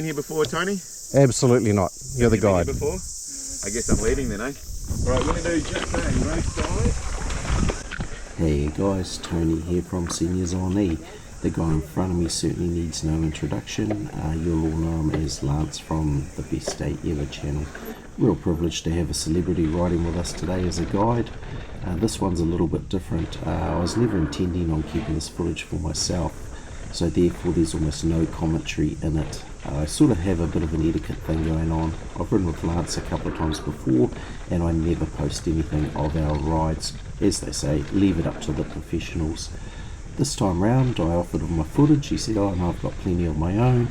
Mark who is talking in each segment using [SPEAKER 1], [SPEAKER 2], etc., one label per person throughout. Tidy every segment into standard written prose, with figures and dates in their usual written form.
[SPEAKER 1] been here before, Tony?
[SPEAKER 2] Absolutely not. You're the guide.
[SPEAKER 1] Been here before? I guess I'm leading then, eh? Alright, we're going to do just a race dive.
[SPEAKER 3] Hey guys, Tony here from Seniors on E. The guy in front of me certainly needs no introduction. You'll all know him as Lance from the Best Day Ever channel. Real privilege to have a celebrity riding with us today as a guide. This one's a little bit different. I was never intending on keeping this footage for myself, so therefore there's almost no commentary in it. I sort of have a bit of an etiquette thing going on. I've ridden with Lance a couple of times before, and I never post anything of our rides. As they say, leave it up to the professionals. This time round I offered him my footage. He said, oh no, I've got plenty of my own.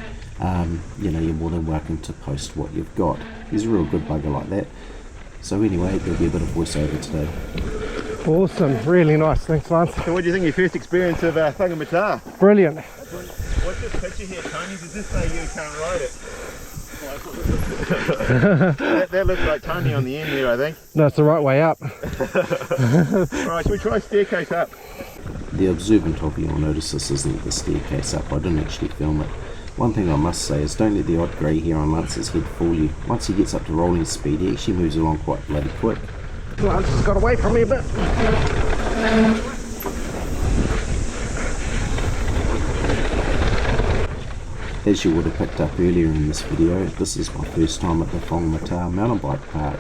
[SPEAKER 3] You're more than welcome to post what you've got. He's a real good bugger like that. So anyway, there'll be a bit of voiceover today.
[SPEAKER 2] Awesome, really nice. Thanks, Lance.
[SPEAKER 1] So what do you think of your first experience of Whangamata?
[SPEAKER 2] Brilliant.
[SPEAKER 1] What's this picture here, Tony? Does this say you can't ride it? that looks like Tony on the end there, I think.
[SPEAKER 2] No, it's the right way up.
[SPEAKER 1] Alright, should we try staircase up?
[SPEAKER 3] The observant of you will notice this isn't the staircase up. I didn't actually film it. One thing I must say is don't let the odd grey hair on Lance's head fool you. Once he gets up to rolling speed, he actually moves along quite bloody quick.
[SPEAKER 2] Lance has got away from me a bit.
[SPEAKER 3] As you would have picked up earlier in this video, this is my first time at the Whangamata Mountain Bike Park.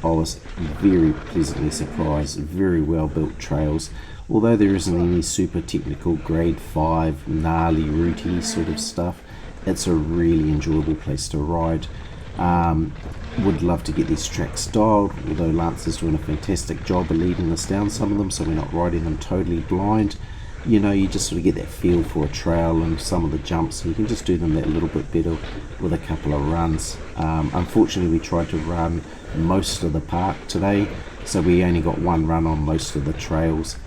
[SPEAKER 3] I was very pleasantly surprised. Very well built trails. Although there isn't any super technical grade 5 gnarly rooty sort of stuff, it's a really enjoyable place to ride. Would love to get these tracks dialed, although Lance is doing a fantastic job of leading us down some of them, so we're not riding them totally blind. You just sort of get that feel for a trail and some of the jumps, and you can just do them that little bit better with a couple of runs. Unfortunately, we tried to run most of the park today, so we only got one run on most of the trails.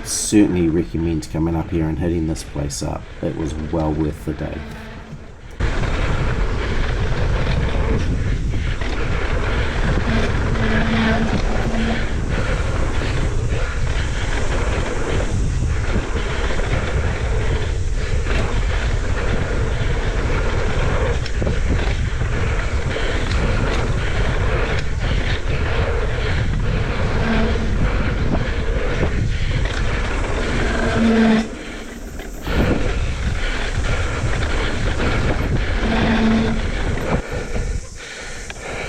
[SPEAKER 3] Certainly recommend coming up here and hitting this place up. It was well worth the day.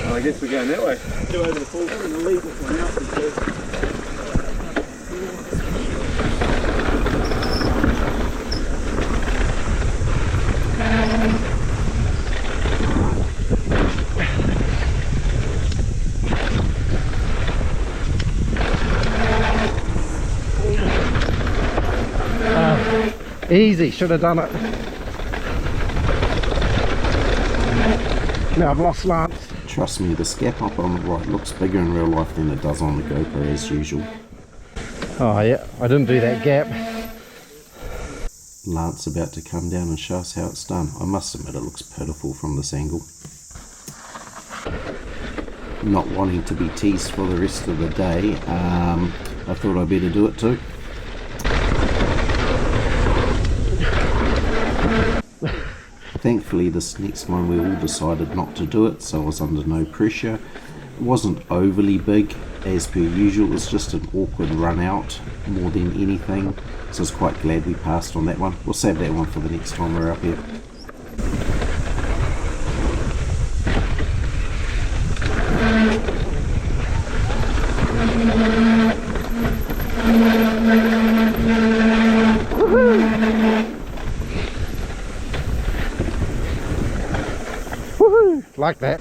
[SPEAKER 1] I guess we're going that way. Go over the falls and leave this one out because
[SPEAKER 2] Easy, should have done it. Now I've lost Lance.
[SPEAKER 3] Trust me, the gap up on the right looks bigger in real life than it does on the GoPro as usual.
[SPEAKER 2] Oh yeah, I didn't do that gap.
[SPEAKER 3] Lance about to come down and show us how it's done. I must admit it looks pitiful from this angle. Not wanting to be teased for the rest of the day, I thought I'd better do it too. Thankfully this next one we all decided not to do it, so I was under no pressure. It wasn't overly big as per usual, it was just an awkward run out more than anything, so I was quite glad we passed on that one. We'll save that one for the next time we're up here.
[SPEAKER 2] Like that.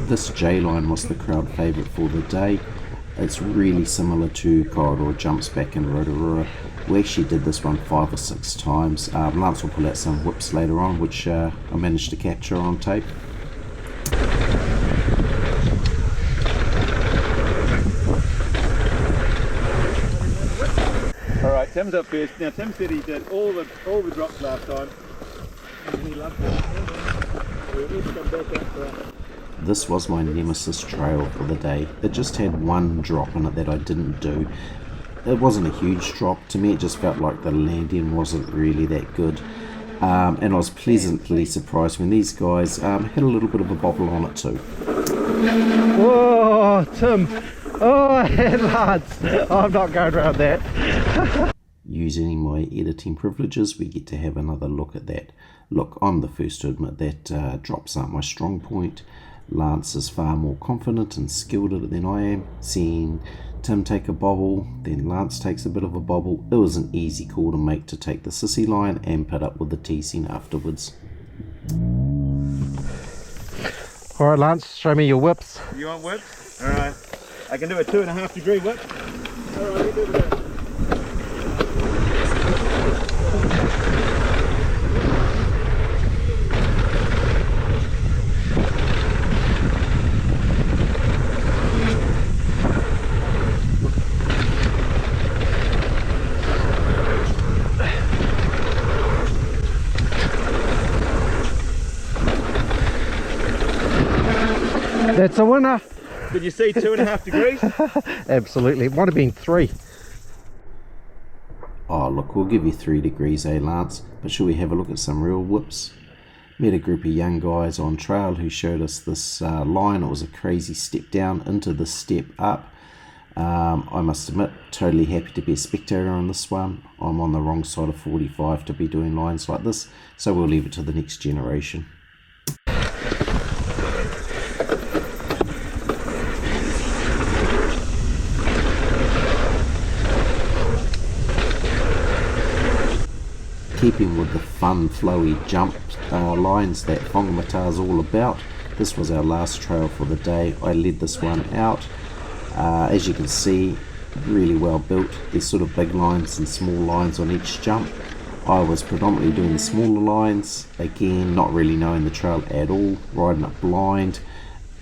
[SPEAKER 3] This J-line was the crowd favourite for the day. It's really similar to corridor jumps back in Rotorua. We actually did this one 5 or 6 times. Lance will pull out some whips later on, which I managed to capture on tape.
[SPEAKER 1] Alright, Tim's up first. Now Tim said he did all the drops last time and he loved it. So we need to come back up for that.
[SPEAKER 3] This was my nemesis trail for the day. It just had one drop in it that I didn't do. It wasn't a huge drop. To me it just felt like the landing wasn't really that good. and I was pleasantly surprised when these guys had a little bit of a bobble on it too.
[SPEAKER 2] Whoa, Tim. Oh, lads. I'm not going around that.
[SPEAKER 3] Using my editing privileges, we get to have another look at that. Look, I'm the first to admit that drops aren't my strong point. Lance is far more confident and skilled at it than I am. Seeing Tim take a bobble, then Lance takes a bit of a bobble, it was an easy call to make to take the sissy line and put up with the teasing afterwards.
[SPEAKER 2] Alright, Lance, show me your whips.
[SPEAKER 1] You want whips? Alright. I can do a 2.5 degree whip. Alright, you do that.
[SPEAKER 2] That's a winner.
[SPEAKER 1] Did you see 2.5 degrees?
[SPEAKER 2] Absolutely. It might have been 3.
[SPEAKER 3] Oh look, we'll give you 3 degrees, Lance? But should we have a look at some real whips? Met a group of young guys on trail who showed us this line. It was a crazy step down into the step up. I must admit, totally happy to be a spectator on this one. I'm on the wrong side of 45 to be doing lines like this, so we'll leave it to the next generation. Keeping with the fun, flowy jump lines that Whangamata is all about, this was our last trail for the day. I led this one out. As you can see, really well built. There's sort of big lines and small lines on each jump. I was predominantly doing the smaller lines, again not really knowing the trail at all, riding it blind.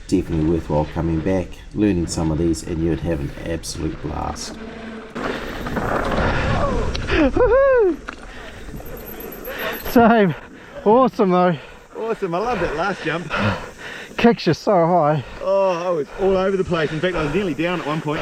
[SPEAKER 3] Definitely worthwhile coming back, learning some of these, and you'd have an absolute blast.
[SPEAKER 2] Same. Awesome though.
[SPEAKER 1] Awesome, I love that last jump.
[SPEAKER 2] Kicks you so high.
[SPEAKER 1] Oh, I was all over the place. In fact, I was nearly down at one point.